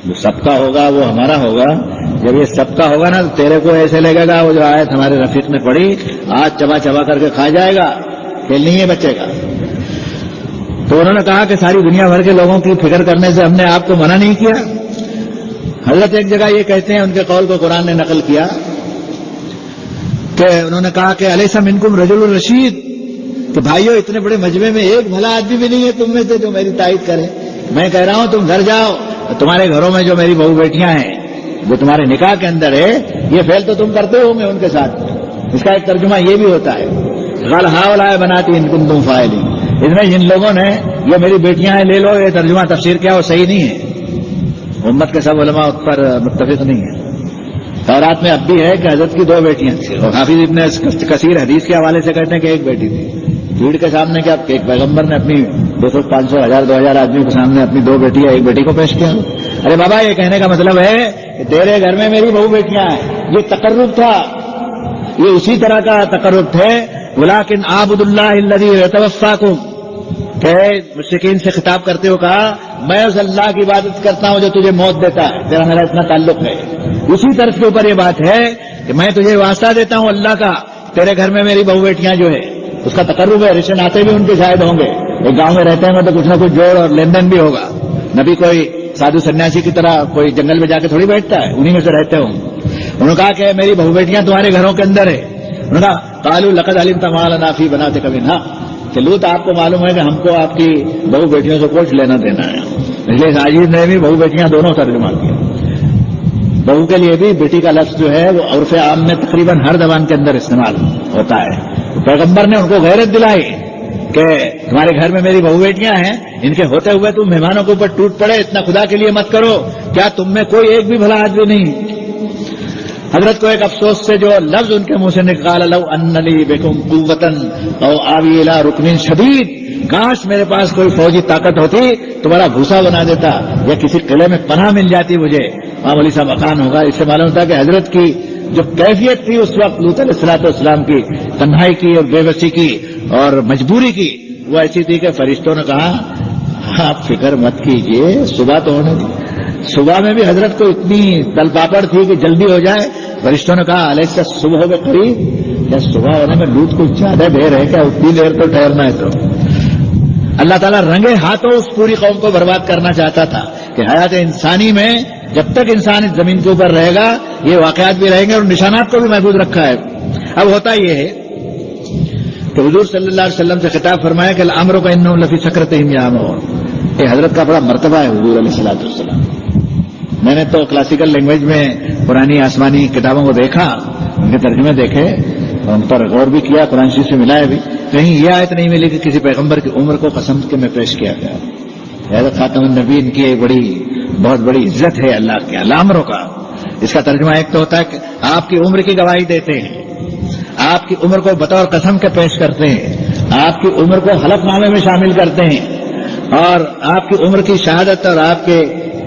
جو سب کا ہوگا وہ ہمارا ہوگا. جب یہ سب کا ہوگا نا تو تیرے کو ایسے لگے گا وہ جو آیت ہمارے رفیق نے پڑھی آج چبا چبا کر کے کھا جائے گا، کھیل نہیں ہے بچے کا. تو انہوں نے کہا کہ ساری دنیا بھر کے لوگوں کی فکر کرنے سے ہم نے آپ کو منع نہیں کیا. حضرت ایک جگہ یہ کہتے ہیں، ان کے قول کو قرآن نے نقل کیا کہ انہوں نے کہا کہ الیس منکم رجل رشید، کہ بھائیو اتنے بڑے مجمع میں ایک بھلا آدمی بھی نہیں ہے تم میں سے جو میری تائید کرے. میں کہہ رہا ہوں تم گھر جاؤ، تمہارے گھروں میں جو میری بہو بیٹیاں ہیں جو تمہارے نکاح کے اندر ہے، یہ فعل تو تم کرتے ہو گے ان کے ساتھ. اس کا ایک ترجمہ یہ بھی ہوتا ہے غل ہاؤلائے بناتی ان کنتم فاعلین، اس میں جن لوگوں نے یہ میری بیٹیاں ہیں لے لو، یہ ترجمہ تفسیر کیا وہ صحیح نہیں ہے. امت کے سب علماء اس پر متفق نہیں ہیں. تورات میں اب بھی ہے کہ حضرت کی 2 بیٹیاں تھیں، اور حافظ ابن کثیر حدیث کے حوالے سے کہتے ہیں کہ 1 بیٹی تھی. بھیڑ کے سامنے کیا ایک پیغمبر نے اپنی 200 500 1000 2000 آدمیوں کے سامنے اپنی 2 بیٹی یا 1 بیٹی کو پیش کیا. ارے بابا یہ کہنے کا مطلب ہے کہ تیرے گھر میں میری بہو بیٹیاں ہیں، یہ تقرب تھا، یہ اسی طرح کا تقرب تھے. ولکن اعبدوا اللہ الذی یتوفاکم، کہ مشرکین سے خطاب کرتے ہو کہا میں اس اللہ کی عبادت کرتا ہوں جو تجھے موت دیتا ہے، تیرا میرا اتنا تعلق ہے. اسی طرف کے اوپر یہ بات ہے کہ میں تجھے واسطہ دیتا ہوں اللہ کا، تیرے گھر میں میری بہو بیٹیاں جو ہے اس کا تقرب ہے. رشتے ناطے بھی ان کے شاید ہوں گے، ایک گاؤں میں رہتے ہیں تو کچھ نہ کچھ جوڑ اور لین دین بھی ہوگا. نبی کوئی سادھو سنیاسی کی طرح کوئی جنگل میں جا کے تھوڑی بیٹھتا ہے، انہی میں سے رہتے ہوں. انہوں نے کہا کہ میری بہو بیٹیاں تمہارے گھروں کے اندر ہے. انہوں نے کہا قالوا لقد علمت ما لنا فی بناتک من حق، کہ لوط آپ کو معلوم ہے کہ ہم کو آپ کی بہو بیٹیوں سے کچھ لینا دینا ہے. اس لیے عزیز نے بھی بہو بیٹیاں دونوں ترجمہ کیا. بہو کے لیے بھی بیٹی کا لفظ جو ہے وہ عرف عام میں تقریباً ہر زبان کے اندر استعمال ہوتا ہے. پیغمبر نے ان کو غیرت دلائی کہ تمہارے گھر میں میری بہو بیٹیاں ہیں، ان کے ہوتے ہوئے تم مہمانوں کے اوپر ٹوٹ پڑے، اتنا خدا کے لیے مت کرو. کیا تم میں کوئی ایک بھی بھلا آدمی نہیں؟ حضرت کو ایک افسوس سے جو لفظ ان کے منہ سے نکالا لو ان لی بکم قوۃ او آوی الی رکن شدید، کاش میرے پاس کوئی فوجی طاقت ہوتی تو بڑا بھوسا بنا دیتا یا کسی قلعے میں پناہ مل جاتی مجھے. امام علی صاحب مکان ہوگا. اس سے معلوم ہوتا کہ حضرت کی جو کیفیت تھی اس وقت لوط علیہ الصلوۃ والسلام کی، تنہائی کی اور بے بسی کی اور مجبوری کی، وہ ایسی تھی کہ فرشتوں نے کہا آپ فکر مت کیجئے، صبح تو ہونے دی. صبح میں بھی حضرت کو اتنی تل پاپڑ تھی کہ جلدی ہو جائے. فرشتوں نے کہا علیہ صبح کے قریب، کیا صبح ہونے میں لوط کو زیادہ دیر ہے کیا؟ اتنی دیر تو ٹھہرنا ہے. تو اللہ تعالیٰ رنگے ہاتھوں اس پوری قوم کو برباد کرنا چاہتا تھا کہ حیات انسانی میں جب تک انسان اس زمین کے اوپر رہے گا یہ واقعات بھی رہیں گے اور نشانات کو بھی محفوظ رکھا ہے. اب ہوتا یہ ہے کہ حضور صلی اللہ علیہ وسلم سے خطاب فرمایا کہ الامر کا انہم لفی سکرتہم یعمہون. یہ حضرت کا بڑا مرتبہ ہے حضور علیہ الصلوۃ والسلام. میں نے تو کلاسیکل لینگویج میں پرانی آسمانی کتابوں کو دیکھا، ان کے ترجمے دیکھے، ان پر غور بھی کیا، قرآن شریف سے ملایا بھی. کہیں یہ آیت نہیں ملی کہ کسی پیغمبر کی عمر کو قسم کے میں پیش کیا گیا. حضرت خاتم النبیین کی ایک بہت بڑی عزت ہے اللہ کے الامروں کا. اس کا ترجمہ ایک تو ہوتا ہے کہ آپ کی عمر کی گواہی دیتے ہیں، آپ کی عمر کو بطور قسم کے پیش کرتے ہیں، آپ کی عمر کو حلف نامے میں شامل کرتے ہیں، اور آپ کی عمر کی شہادت اور آپ کے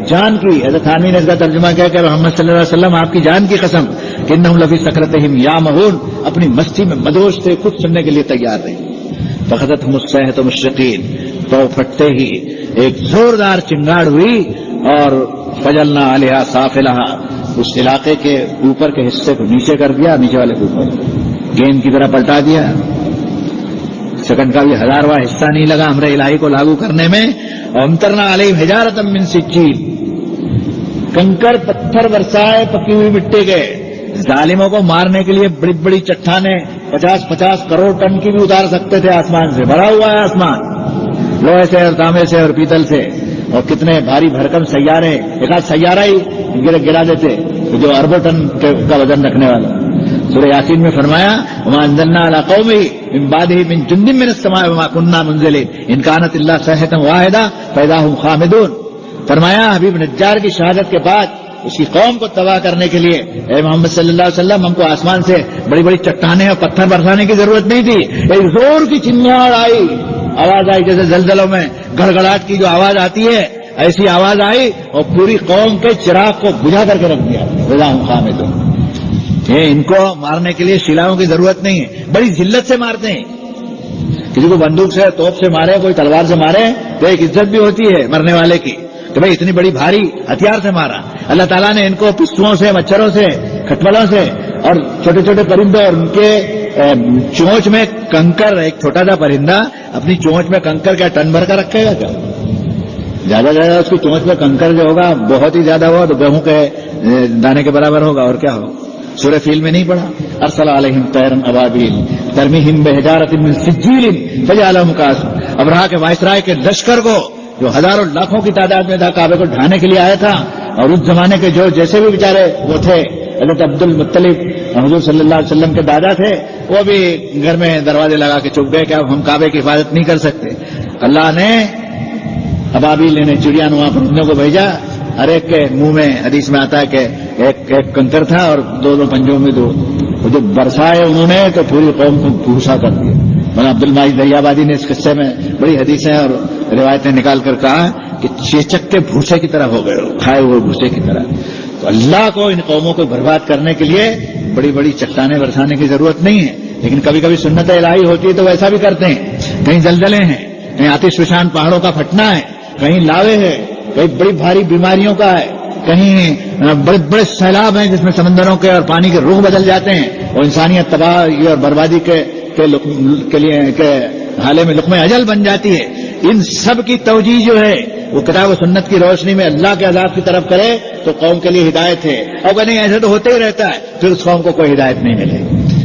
جان کی. حضرت حامی نے اس کا ترجمہ کیا کہ محمد صلی اللہ علیہ وسلم آپ کی جان کی قسم کہ انہم لفی سکرتہم یعمہون، اپنی مستی میں مدہوش تھے، کچھ سننے کے لیے تیار نہیں. فاخذتہم الصیحۃ مشرقین، تو پھٹتے ہی ایک زوردار چنگاڑ ہوئی اور فجلنا علیہا سافلہا، اس علاقے کے اوپر کے حصے کو نیچے کر دیا، نیچے والے کے اوپر گیند کی طرح پلٹا دیا. سیکنڈ کا بھی 1000واں حصہ نہیں لگا امر الہی کو لاگو کرنے میں. وامطرنا علیہم حجارۃ من سجیل، کنکر پتھر برسائے پکی ہوئی مٹی کے. ظالموں کو مارنے کے لیے بڑی بڑی چٹانیں 50-50 کروڑ ٹن کی بھی اتار سکتے تھے آسمان سے. بھرا ہوا ہے آسمان لوہے سے اور تانبے سے اور پیتل سے، اور کتنے بھاری بھرکم سیارے، ایک آدھ سیارہ ہی گرا دیتے جو اربوں ٹن کا وزن رکھنے والا. سورہ یاسین میں فرمایا وما انزلنا علی قومہ من بعدہ من جند من السماء وما كنا منزلین ان كانت الا صیحۃ واحدۃ فاذا هم خامدون. فرمایا حبیب نجار کی شہادت کے بعد اس کی قوم کو تباہ کرنے کے لیے اے محمد صلی اللہ علیہ وسلم ہم کو آسمان سے بڑی بڑی چٹانیں اور پتھر برسانے کی ضرورت نہیں تھی. ایک زور کی چنگاڑ آئی، آواز آئی جیسے زلزلوں میں گڑگڑاہٹ کی جو آواز آتی ہے، ایسی آواز آئی اور پوری قوم کے چراغ کو بجھا کر کے رکھ دیا. فاذا هم خامدون. ان کو مارنے کے لیے شیلاؤں کی ضرورت نہیں ہے، بڑی ذلت سے مارتے ہیں. کسی کو بندوق سے توپ سے مارے، کوئی تلوار سے مارے تو ایک عزت بھی ہوتی ہے مرنے والے کی. کہ بھئی اتنی بڑی بھاری ہتھیار سے مارا. اللہ تعالیٰ نے ان کو پستوؤں سے، مچھروں سے، کھٹملوں سے اور چھوٹے چھوٹے پرندوں اور ان کے چونچ میں کنکر، ایک چھوٹا سا پرندہ اپنی چونچ میں کنکر کیا ٹن بھر کر رکھے گا کیا؟ زیادہ زیادہ اس کی چونچ میں کنکر جو ہوگا بہت ہی زیادہ ہوا تو گیہوں کے دانے کے برابر ہوگا، اور کیا ہوگا. سورہ فیل میں نہیں پڑھا؟ ارسل علیہم طیرا ابابیل ترمیہم بحجارۃ من سجیل فجعلہم کعصفا. ابرہہ کے وائسرائے کے لشکر کو جو ہزاروں لاکھوں کی تعداد میں تھا، کعبے کو ڈھانے کے لیے آیا تھا، اور اس زمانے کے جو جیسے بھی بیچارے وہ تھے، حضرت عبد المطلب حضور صلی اللہ علیہ وسلم کے دادا تھے، وہ بھی گھر میں دروازے لگا کے چھپ گئے کہ اب ہم کعبے کی حفاظت نہیں کر سکتے. اللہ نے ابابیل نے چڑیا نما پرندوں کو بھیجا. ہر ایک کے منہ میں حدیث میں آتا ہے کہ ایک کنکر تھا اور دو پنجوں میں دو. جو برسائے انہوں نے تو پوری قوم کو بھوسا کر دیا. مولانا عبد المجید دریابادی نے اس قصے میں بڑی حدیثیں اور روایتیں نکال کر کہا کہ چیچک کے بھوسے کی طرح ہو گئے، کھائے ہوئے بھوسے کی طرح. تو اللہ کو ان قوموں کو برباد کرنے کے لیے بڑی بڑی چٹانیں برسانے کی ضرورت نہیں ہے، لیکن کبھی کبھی سنت الہی ہوتی ہے تو ویسا بھی کرتے ہیں. کہیں زلزلے ہیں، کہیں آتش فشان پہاڑوں کا پھٹنا ہے، کہیں لاوے ہے، کہیں بڑی بھاری بیماریوں کا ہے، کہیں بڑے بڑے سیلاب ہیں جس میں سمندروں کے اور پانی کے رخ بدل جاتے ہیں اور انسانیت تباہی اور بربادی کے لیے حالے میں لقمہ اجل بن جاتی ہے. ان سب کی توجیہ جو ہے وہ کتاب و سنت کی روشنی میں اللہ کے عذاب کی طرف کرے تو قوم کے لیے ہدایت ہے، اور کہ نہیں ایسے تو ہوتے ہی رہتا ہے پھر اس قوم کو کوئی ہدایت نہیں ملے.